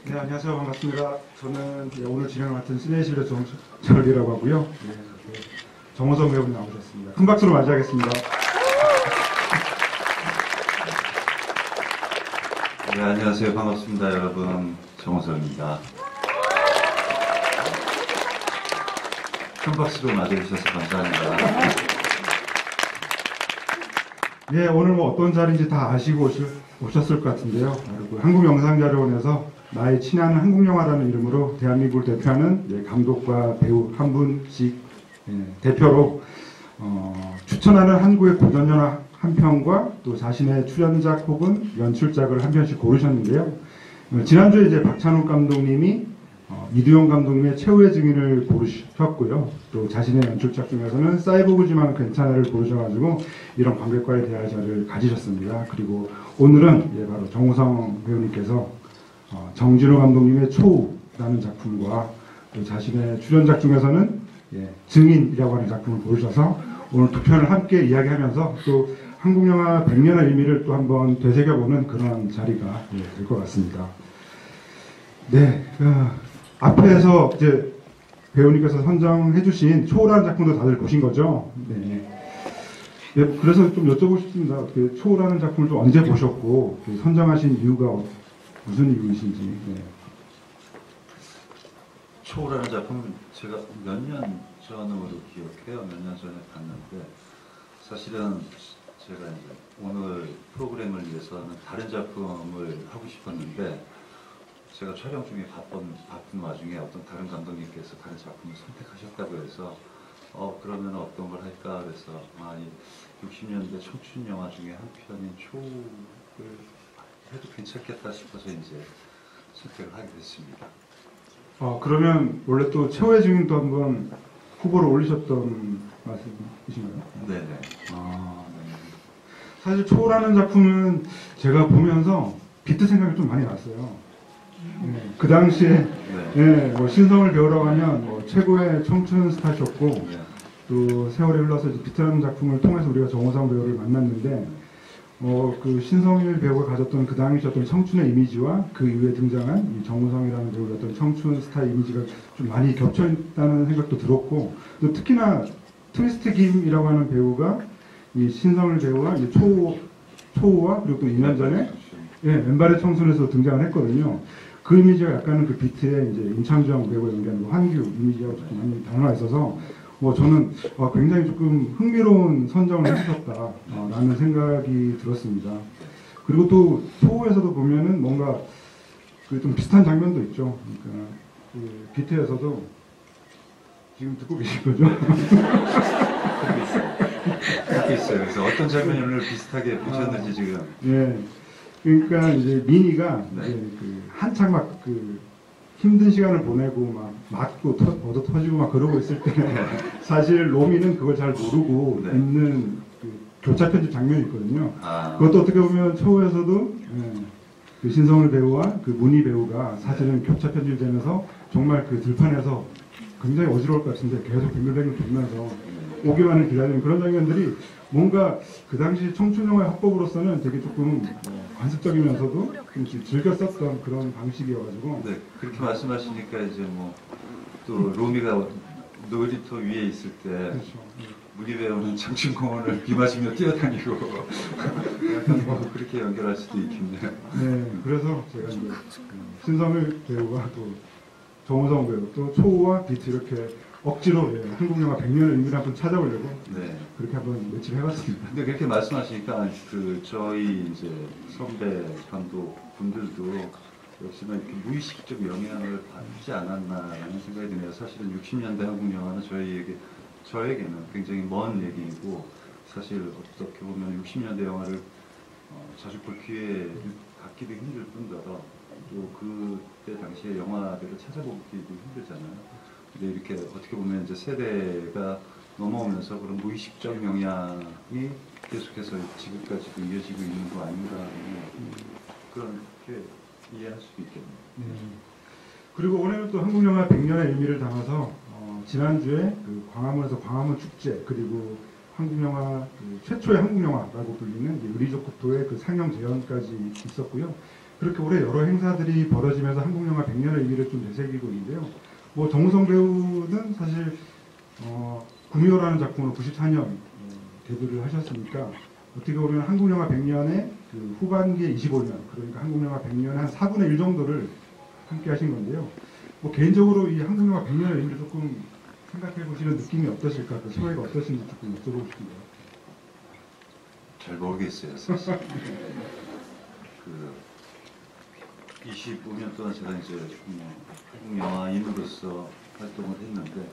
네, 안녕하세요. 반갑습니다. 저는 오늘 진행을 맡은 시네이시빌의 정철이라고 하고요. 네, 정호성 배우님 나오셨습니다. 큰 박수로 맞이하겠습니다. 네, 안녕하세요. 반갑습니다. 여러분. 정호성입니다. 큰 박수로 맞아주셔서 감사합니다. 네, 오늘 뭐 어떤 자리인지 다 아시고 오셨을 것 같은데요. 그리고 한국영상자료원에서 나의 친한 한국영화라는 이름으로 대한민국을 대표하는 감독과 배우 한 분씩 대표로 추천하는 한국의 고전영화 한 편과 또 자신의 출연작 혹은 연출작을 한 편씩 고르셨는데요. 지난주에 이제 박찬욱 감독님이 이두영 감독님의 최후의 증인을 고르셨고요. 또 자신의 연출작 중에서는 사이보그지만 괜찮아를 고르셔가지고 이런 관객과의 대화 자리를 가지셨습니다. 그리고 오늘은 바로 정호성 배우님께서 정진호 감독님의 초우라는 작품과 또 자신의 출연작 중에서는 증인이라고 하는 작품을 고르셔서 오늘 두 편을 함께 이야기하면서 또 한국영화 100년의 의미를 또 한번 되새겨보는 그런 자리가 될 것 같습니다. 네, 앞에서 이제 배우님께서 선정해주신 초우라는 작품도 다들 보신 거죠? 네. 그래서 좀 여쭤보고 싶습니다. 초우라는 작품을 좀 언제 보셨고 선정하신 이유가 무슨 이유이신지. 네. 초우라는 작품은 제가 몇 년 전으로 기억해요. 몇 년 전에 봤는데 사실은 제가 이제 오늘 프로그램을 위해서는 다른 작품을 하고 싶었는데 제가 촬영 중에 바쁜 와중에 어떤 다른 감독님께서 다른 작품을 선택하셨다고 해서 그러면 어떤 걸 할까 그래서 60년대 청춘 영화 중에 한 편인 초우를 해도 괜찮겠다 싶어서 이제 선택을 하게 됐습니다. 그러면 원래 또 최후의 증인도 한번 후보로 올리셨던 말씀이신가요? 네네. 네. 사실 초우라는 작품은 제가 보면서 비트 생각이 좀 많이 났어요. 네, 그 당시에 뭐 신성을 배우라고 하면 최고의 청춘 스타셨고 또 세월이 흘러서 비트라는 작품을 통해서 우리가 정호성 배우를 만났는데 그 신성일 배우가 가졌던 그 당시 어떤 청춘의 이미지와 그 이후에 등장한 이 정호성이라는 배우의 어떤 청춘 스타 이미지가 좀 많이 겹쳐있다는 생각도 들었고 또 특히나 트위스트 김이라고 하는 배우가 이 신성일 배우와 이 초우와 그리고 또 2년 전에 왼발의 청순에서 등장을 했거든요. 그 이미지가 약간은 그 비트의 이제 임창정 배우가 연기하는 환규 이미지하고 조금 많이 닮아 있어서 저는 굉장히 조금 흥미로운 선정을 해주셨다라는 생각이 들었습니다. 그리고 또 초우에서도 보면은 뭔가 좀 비슷한 장면도 있죠. 그러니까 그 비트에서도 지금 듣고 계신 거죠? 그렇게 있어요. 그래서 어떤 장면이 오늘 비슷하게 보셨는지 지금. 네. 그러니까 이제 미니가 이제 한창 막 힘든 시간을 보내고 막 맞고 얻어 터지고 막 그러고 있을 때 사실 로미는 그걸 잘 모르고 있는 교차 편집 장면이 있거든요. 그것도 어떻게 보면 초우에서도 그 신성을 배우와 그 문희 배우가 사실은 교차 편집이 되면서 정말 그 들판에서 굉장히 어지러울 것 같은데 계속 빙글빙글 돌면서 오기만을 기다리는 그런 장면들이 뭔가 그 당시 청춘영화의 화법으로서는 되게 조금 관습적이면서도 좀 즐겨 썼던 그런 방식이어가지고. 네, 그렇게 말씀하시니까 이제 또 로미가 놀이터 위에 있을 때 그렇죠. 무기 배우는 청춘공원을 비 맞으며 뛰어다니고 약간 그렇게 연결할 수도 있겠네요. 네, 그래서 제가 이제 신성일 배우와 또 정호성 배우 또 초우와 비트 이렇게 억지로 한국영화 100년의 의미를 한번 찾아보려고 그렇게 한번 매치를 해봤습니다. 근데 그렇게 말씀하시니까 저희 이제 선배 감독 분들도 역시나 이렇게 무의식적 영향을 받지 않았나라는 생각이 드네요. 사실은 60년대 한국 영화는 저에게는 굉장히 먼 얘기이고 사실 어떻게 보면 60년대 영화를 자주 볼 기회 갖기도 힘들 뿐더러 또 그때 당시의 영화들을 찾아보기도 힘들잖아요. 근데 이렇게 어떻게 보면 이제 세대가 넘어오면서 그런 무의식적 영향이 계속해서 지금까지도 이어지고 있는 거 아닌가 그렇게 이해할 수도 있겠네요. 그리고 올해는 또 한국영화 100년의 의미를 담아서 지난주에 그 광화문에서 광화문 축제 그리고 한국영화 최초의 한국영화라고 불리는 의리조국도의 그 상영 재연까지 있었고요. 그렇게 올해 여러 행사들이 벌어지면서 한국영화 100년의 의미를 좀 되새기고 있는데요. 뭐 정우성 배우는 사실 구미호라는 작품으로 94년 데뷔를 하셨으니까 어떻게 보면 한국영화 100년의 그 후반기에 25년, 그러니까 한국영화 100년의 한 4분의 1 정도를 함께 하신 건데요. 뭐 개인적으로 이 한국영화 100년의 의미를 조금 생각해 보시는 느낌이 어떠실까? 그 소회가 어떠신지 조금 여쭤보고 싶은데요. 잘 모르겠어요, 사실. 그 25년 동안 제가 이제 한국 영화인으로서 활동을 했는데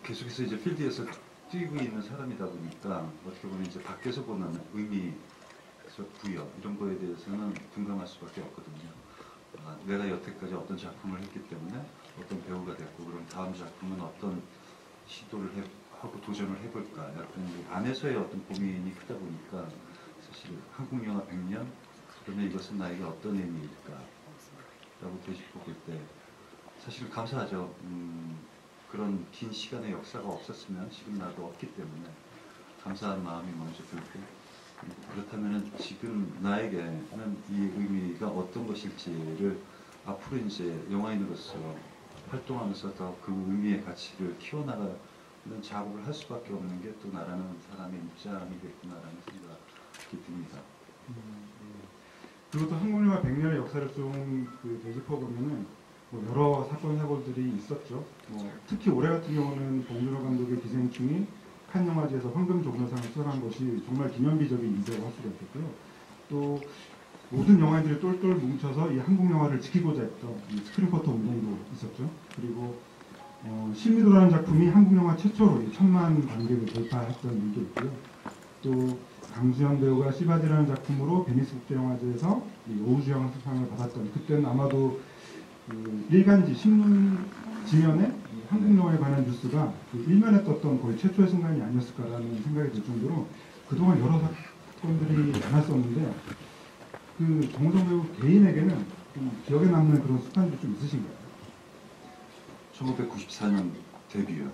계속해서 이제 필드에서 뛰고 있는 사람이다 보니까 어떻게 보면 이제 밖에서 보는 의미, 부여 이런 거에 대해서는 둔감할 수밖에 없거든요. 내가 여태까지 어떤 작품을 했기 때문에 어떤 배우가 됐고 그럼 다음 작품은 어떤 시도를 하고 도전을 해볼까 약간 이 안에서의 어떤 고민이 크다 보니까 사실 한국 영화 100년 그러면 이것은 나에게 어떤 의미일까 라고 되짚어 볼 때 사실 감사하죠. 그런 긴 시간의 역사가 없었으면 지금 나도 없기 때문에 감사한 마음이 먼저 들고 그렇다면 지금 나에게는 이 의미가 어떤 것일지를 앞으로 이제 영화인으로서 활동하면서 더 그 의미의 가치를 키워나가는 작업을 할 수밖에 없는 게 또 나라는 사람의 입장이겠구나라는 생각이 듭니다. 그리고 또 한국영화 100년의 역사를 좀그 되짚어 보면은 뭐 여러 사건 사고들이 있었죠. 특히 올해 같은 경우는 봉준호 감독의 기생충이 칸 영화제에서 황금 조명상을 수상한 것이 정말 기념비적인 인재라고 할 수가 있겠고요. 또 모든 영화인들이 똘똘 뭉쳐서 이 한국 영화를 지키고자 했던 이 스크린포터 운동도 있었죠. 그리고 신미도라는 작품이 한국 영화 최초로 1000만 관객을 돌파했던 일도 있고요. 또 강수현 배우가 시바지라는 작품으로 베니스 국제영화제에서 여우주연상을 받았던, 그때는 아마도 그 일간지 신문 지면에 한국 영화에 관한 뉴스가 그 일면에 떴던 거의 최초의 순간이 아니었을까라는 생각이 들 정도로 그동안 여러 사건들이 많았었는데 그 정우성 배우 개인에게는 좀 기억에 남는 그런 순간들이 좀 있으신가요? 1994년 데뷔요.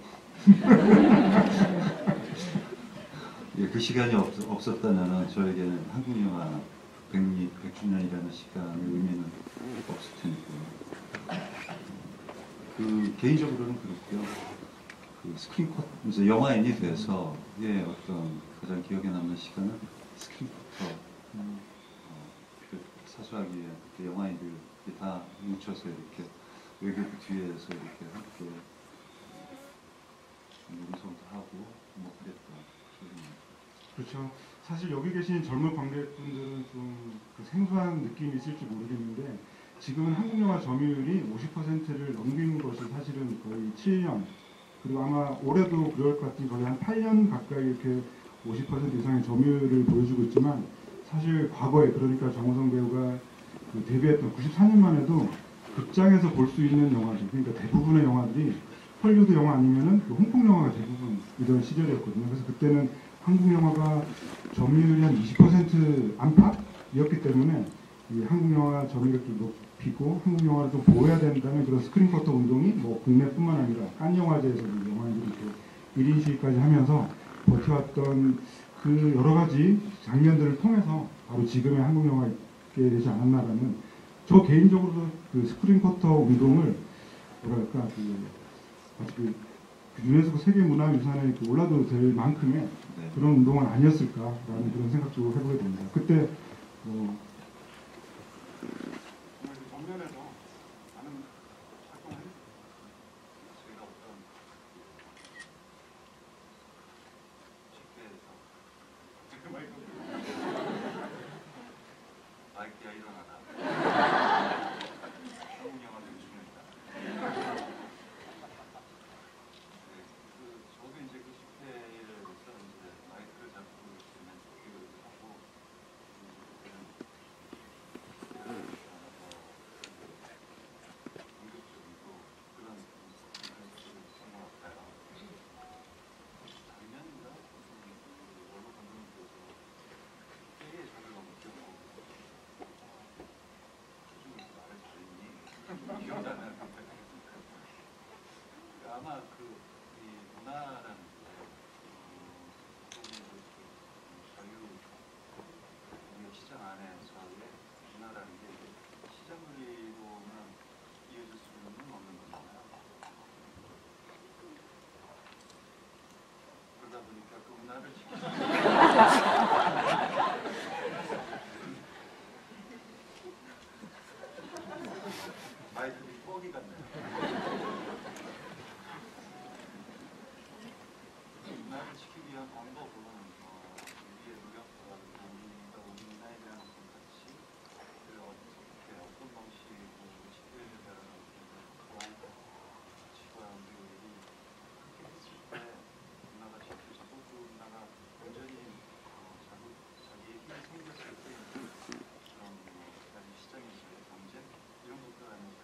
예, 그 시간이 없었다면 저에게는 한국 영화 100주년이라는 시간의 의미는 없을 테니까요. 그 개인적으로는 그렇고요. 그 스크린컷 이제 영화인이 돼서 어떤 가장 기억에 남는 시간은 스크린컷 그 사수하기에 그 영화인들이 다 뭉쳐서 이렇게 외국 뒤에서 이렇게 함께 운송도 하고 뭐 그랬던. 그렇죠. 사실 여기 계신 젊은 관객분들은 좀 그 생소한 느낌이 있을지 모르겠는데 지금은 한국 영화 점유율이 50%를 넘긴 것이 사실은 거의 7년, 그리고 아마 올해도 그럴 것 같은 거의 한 8년 가까이 이렇게 50% 이상의 점유율을 보여주고 있지만 사실 과거에, 그러니까 정우성 배우가 그 데뷔했던 94년만 해도 극장에서 볼 수 있는 영화들, 그러니까 대부분의 영화들이 헐리우드 영화 아니면은 그 홍콩 영화가 대부분이던 시절이었거든요. 그래서 그때는 한국 영화가 점유율이 한 20% 안팎이었기 때문에 이 한국 영화 점유율을 좀 높이고 한국 영화를 좀 보호해야 된다는 그런 스크린커터 운동이 뭐 국내뿐만 아니라 칸 영화제에서도 영화인들이 또 1인 시위까지 하면서 버텨왔던 그 여러 가지 장면들을 통해서 바로 지금의 한국 영화가 있게 되지 않았나라는, 저 개인적으로도 그 스크린커터 운동을 뭐랄까 그 유네스코 세계문화유산에 올라도 될 만큼의 그런 운동은 아니었을까라는 그런 생각도 해보게 됩니다. 그때 정면에서 많은 활동을 저희가 어떤 마이크야 일어나라. 한국 영화 중입니다. 저도 이제 그 집회에서 이제 마이크를 잡고 있으면 기도를 하고 공격적이고 그런 모습을 본것 같아요. 작년인가 여러 감독님께서 되게 저를 너무 기억하고 문화를 지키는 마이크이 뻑이 같네요. 문화를 지키기 위한 방법은 우리의 노력과 우리가 우리 문화에 대한 어떤 가치, 그리고 어떤 방식으로 지켜야 되는 가치와 우리 그렇게 했을 때 문화가 지켜지고 그 문화가 완전히 자기의 힘이 생겼을 때 그런 가지 시장에서의 경쟁 이런 것들 안에서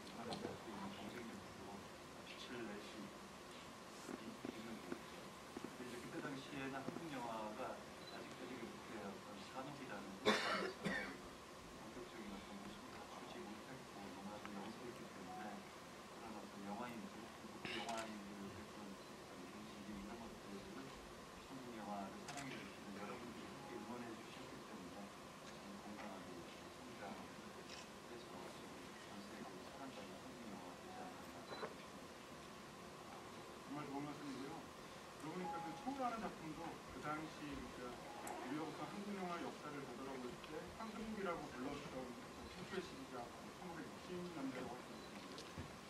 문화가 갖고 있는 경쟁력으로 빛을 낼 수 있는 거죠. 이제 그때 당시에는 한국 영화가 아직까지 그렇게 어떤 산업이라는 것에서 본격적인 어떤 모습을 갖추지 못했고 너무나도 영세했기 때문에 그런 어떤 영화인들, 그 영화인들의 그런 움직임 이런 것들을 한국 영화를 사랑해 주시는 여러분들이 함께 응원해 주셨기 때문에 건강하게 성장해서 전 세계에 사랑받는 한국 영화가 되지 않았나. 정말 좋은 말씀이고요. 그러고 보니까 그 초우라는 작품도 그 당시 우리가 우선 한국 영화 역사를 되돌아볼 때 황금기라고 불렀던 최초의 시기가 1960년대라고 할 수 있습니다.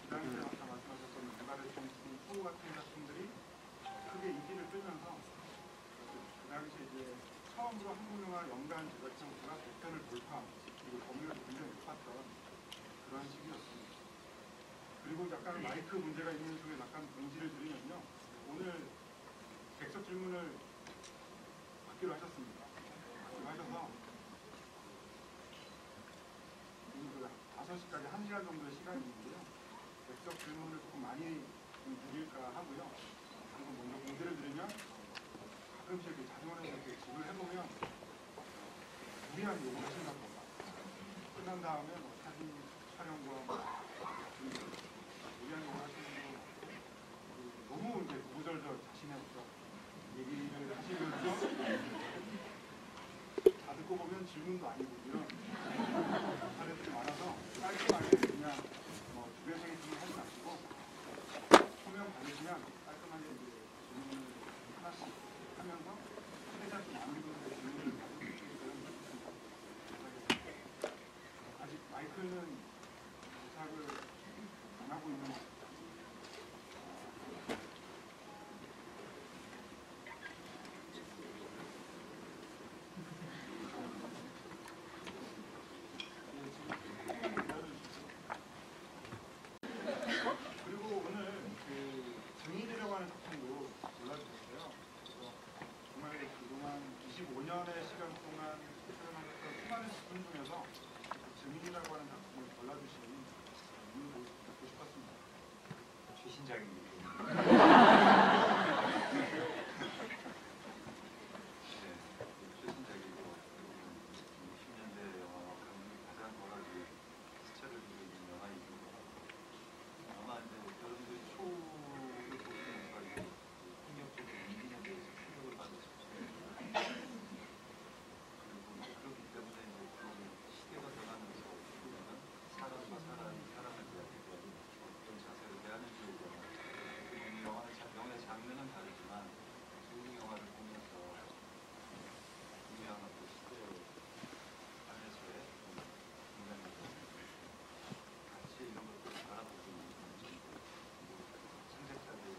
그 당시에 아까 말씀하셨던 누가를 통신 초우 같은 작품들이 크게 인기를 끌면서 그 당시에 이제 처음으로 한국 영화 연간 제작장수가 100편을 돌파 그리고 범위가 굉장히 높았던 그런 시기였습니다. 그리고 약간 마이크 문제가 있는 쪽에 약간 공지를 드리면요. 오늘 객석 질문을 받기로 하셨습니다. 받기로 하셔서 오늘 5시까지 1시간 정도의 시간이 있는데요. 객석 질문을 조금 많이 좀 드릴까 하고요. 방금 먼저 공지를 드리면 가끔씩 이렇게 자동으로 이렇게 질문을 해보면 무리한 요구를 하신다고 합니다. 끝난 다음에 사진 촬영과 무리한 요구를 하시는 거 너무 이제 구구절절 자신의 어떤 얘기를 하시면서 다 듣고 보면 질문도 아니고 이런 사례들이 많아서 깔끔하게 그냥 주변적인 질문 하지 마시고 소명 받으시면 깔끔하게 이제 질문을 하나씩 하면서 최대한 좀 많은 분들의 질문을 받으시기 때문에 아직 마이크는 부탁을 안 하고 있는 것 같아요. 그리고 오늘 그 증인이라고 하는 작품도 골라주셨어요. 그래서 정말 그동안 25년의 시간 동안 출연하셨던 수많은 작품 중에서 증인이라고 하는 작품을 골라주신 이유를 듣고 싶었습니다. 최신작입니다. 최신작이고 60년대 영화와 가장 뭐라지 스타를 두고 있는 영화이기도 하고 아마 이제 여러분들이 초를 보시면서 폭력적인 인기에 대해서 충격을 받으실 수 있는 그리고 그렇기 때문에 이제 그 시대가 변하면서 보면은 사람과 사람을 대하기도 어떤 자세로 대하는지에 대한 영화의 장르는 다르지만 두 영화를 보면서 분명한 그 시대 안에서의 굉장히 가치 이런 것들을 바라보고 있는 창작자들이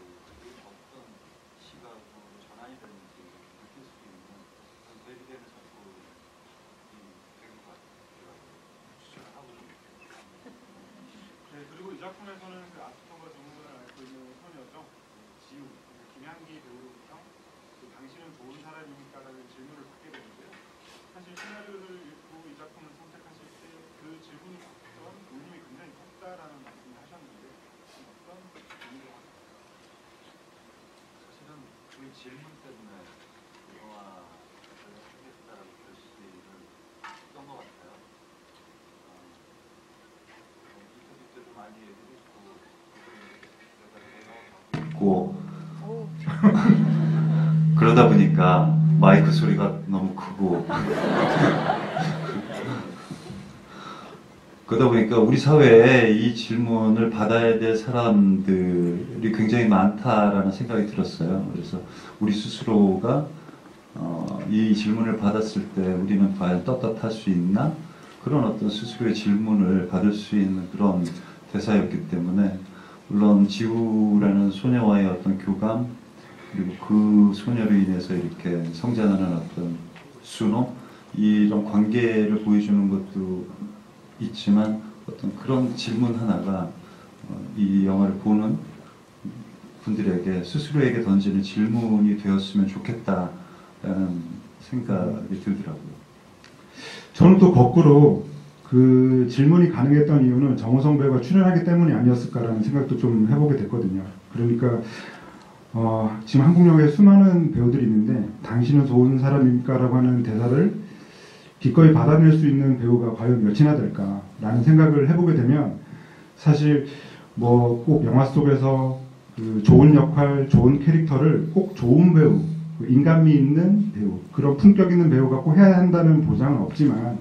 어떤 시각으로 전환이 되는지 느낄 수 있는 그런 대비되는 작품이 된 것 같아요. 추천을 하고 있습니다. 네, 그리고 이 작품에서는 그 아스터가 전문을 앓고 있는 소녀죠. 지우, 김향기 배우로부터 그 당신은 좋은 사람입니까라는 질문을 받게 되는데요. 사실 시나리오를 읽고 이 작품을 선택하실 때 그 질문이 받던 울림이 굉장히 컸다라는 말씀을 하셨는데 어떤 의미로 하나요? 사실은 그 질문 때문에 영화를 하겠다라고 결심을 했던 것 같아요. 인터뷰 때도 많이 얘기했고 내가 배워가고 있고 그러다 보니까 마이크 소리가 너무 크고 그러다 보니까 우리 사회에 이 질문을 받아야 될 사람들이 굉장히 많다라는 생각이 들었어요. 그래서 우리 스스로가 이 질문을 받았을 때 우리는 과연 떳떳할 수 있나? 그런 어떤 스스로의 질문을 받을 수 있는 그런 대사였기 때문에 물론 지우라는 소녀와의 어떤 교감 그리고 그 소녀로 인해서 이렇게 성장하는 어떤 순호 이런 관계를 보여주는 것도 있지만 어떤 그런 질문 하나가 이 영화를 보는 분들에게 스스로에게 던지는 질문이 되었으면 좋겠다라는 생각이 들더라고요. 저는 또 거꾸로 그 질문이 가능했던 이유는 정우성 배우가 출연하기 때문이 아니었을까라는 생각도 좀 해보게 됐거든요. 그러니까 지금 한국 영화에 수많은 배우들이 있는데 당신은 좋은 사람입니까? 라고 하는 대사를 기꺼이 받아낼 수 있는 배우가 과연 몇이나 될까라는 생각을 해보게 되면 사실 뭐 꼭 영화 속에서 그 좋은 역할, 좋은 캐릭터를 꼭 좋은 배우, 인간미 있는 배우, 그런 품격 있는 배우가 꼭 해야 한다는 보장은 없지만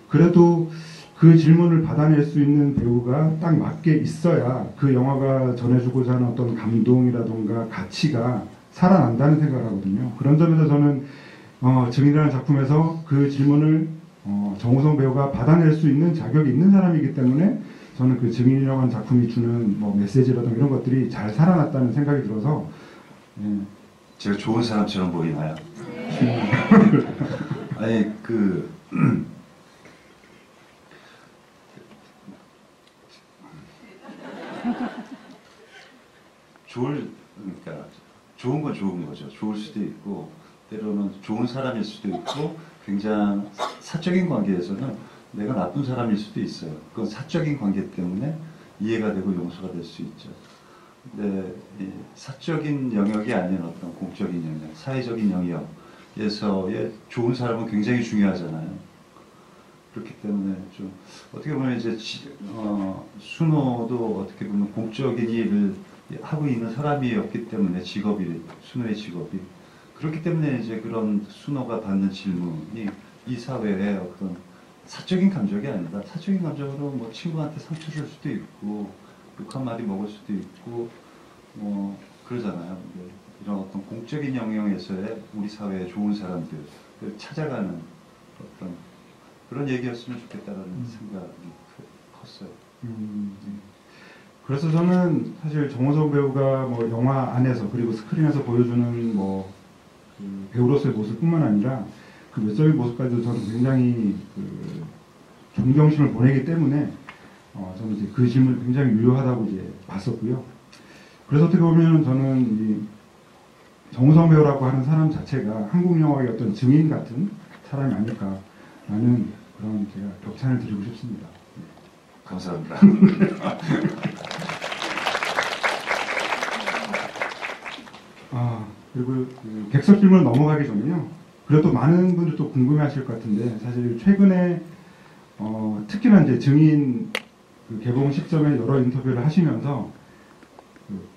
그래도 그 질문을 받아낼 수 있는 배우가 딱 맞게 있어야 그 영화가 전해주고자 하는 어떤 감동이라던가 가치가 살아난다는 생각을 하거든요. 그런 점에서 저는 증인이라는 작품에서 그 질문을 정우성 배우가 받아낼 수 있는 자격이 있는 사람이기 때문에 저는 그 증인이라고 하는 작품이 주는 뭐 메시지라든가 이런 것들이 잘 살아났다는 생각이 들어서 제가 좋은 사람처럼 보이나요? 아니 그러니까 좋은 건 좋은 거죠. 좋을 수도 있고 때로는 좋은 사람일 수도 있고 굉장히 사적인 관계에서는 내가 나쁜 사람일 수도 있어요. 그건 사적인 관계 때문에 이해가 되고 용서가 될 수 있죠. 근데 이 사적인 영역이 아닌 어떤 공적인 영역, 사회적인 영역에서의 좋은 사람은 굉장히 중요하잖아요. 그렇기 때문에 좀 어떻게 보면 이제 순호도 어떻게 보면 공적인 일을 하고 있는 사람이었기 때문에 순호의 직업이 그렇기 때문에 이제 그런 순호가 받는 질문이 이 사회의 어떤 사적인 감정이 아니다. 사적인 감정으로 뭐 친구한테 상처 줄 수도 있고 욕한 마디 먹을 수도 있고 뭐 그러잖아요. 이런 어떤 공적인 영역에서의 우리 사회의 좋은 사람들을 찾아가는 어떤 그런 얘기였으면 좋겠다라는 생각이 컸어요. 그래서 저는 사실 정우성 배우가 뭐 영화 안에서 그리고 스크린에서 보여주는 그 배우로서의 모습뿐만 아니라 그 외적인 모습까지도 저는 굉장히 그 존경심을 보내기 때문에 저는 이제 그 질문이 굉장히 유효하다고 이제 봤었고요. 그래서 어떻게 보면 저는 이 정우성 배우라고 하는 사람 자체가 한국 영화의 어떤 증인 같은 사람이 아닐까라는 그런 제가 격찬을 드리고 싶습니다. 감사합니다. 그리고 그 객석 질문 넘어가기 전에요. 그래도 많은 분들 또 궁금해하실 것 같은데 사실 최근에 특히나 이제 증인 그 개봉 시점에 여러 인터뷰를 하시면서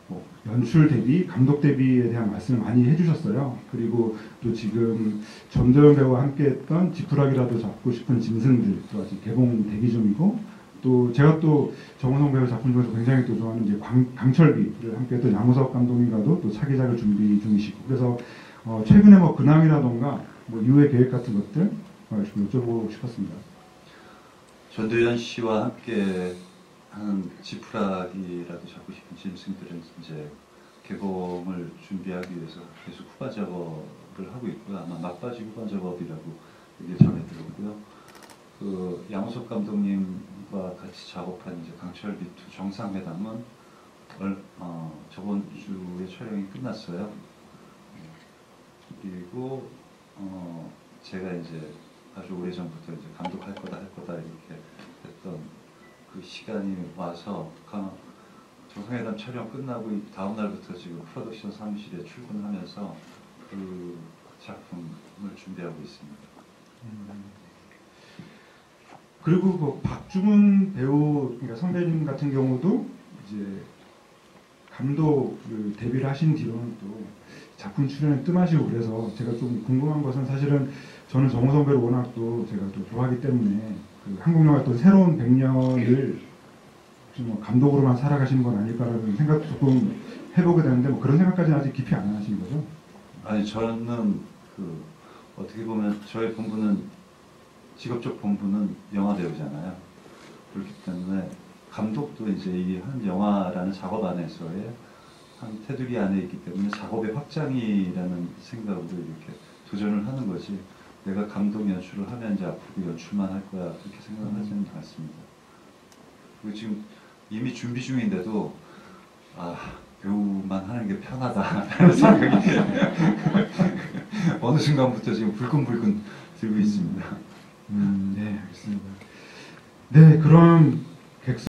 뭐 연출 대비, 감독 대비에 대한 말씀을 많이 해주셨어요. 그리고 또 지금 전도연 배우와 함께했던 지푸라기라도 잡고 싶은 짐승들 또 아직 개봉 대기 중이고 또 제가 또 정우성 배우 작품 중에서 굉장히 또 좋아하는 이제 강철비를 함께했던 양우석 감독님과도 또 차기작을 준비 중이시고 그래서 최근에 뭐 근황이라던가 뭐 이후의 계획 같은 것들 좀 여쭤보고 싶었습니다. 전도연 씨와 함께 하는 지푸라기라도 잡고 싶은 짐승들은 이제 개봉을 준비하기 위해서 계속 후반 작업을 하고 있고요. 아마 막바지 후반 작업이라고 얘기 전해 들었고요. 그 양우석 감독님과 같이 작업한 이제 강철비 2 정상회담은 저번 주에 촬영이 끝났어요. 그리고 제가 이제 아주 오래전부터 이제 감독할 거다 이렇게 했던 그 시간이 와서 정상회담 촬영 끝나고 다음 날부터 지금 프로덕션 사무실에 출근하면서 그 작품을 준비하고 있습니다. 그리고 그 박중훈 배우, 그러니까 선배님 같은 경우도 이제 감독 데뷔를 하신 뒤로는 또 작품 출연에 뜸하시고 그래서 제가 좀 궁금한 것은 사실은 저는 정우성 배우 워낙 또 제가 또 좋아하기 때문에 그 한국 영화 어떤 새로운 100년을 혹시 뭐 감독으로만 살아가시는 건 아닐까라는 생각도 조금 해보게 되는데 뭐 그런 생각까지는 아직 깊이 안 하신 거죠? 아니 저는 그 어떻게 보면 저의 본부는 직업적 본부는 영화 배우잖아요. 그렇기 때문에 감독도 이제 이 한 영화라는 작업 안에서의 한 테두리 안에 있기 때문에 작업의 확장이라는 생각으로 이렇게 도전을 하는 거지. 내가 감독 연출을 하면 이제 앞으로 연출만 할 거야 그렇게 생각을 하지는 않습니다. 그리고 지금 이미 준비 중인데도 아 배우만 하는 게 편하다라는 생각이 어느 순간부터 지금 불끈불끈 들고 있습니다. 네, 알겠습니다. 네, 그럼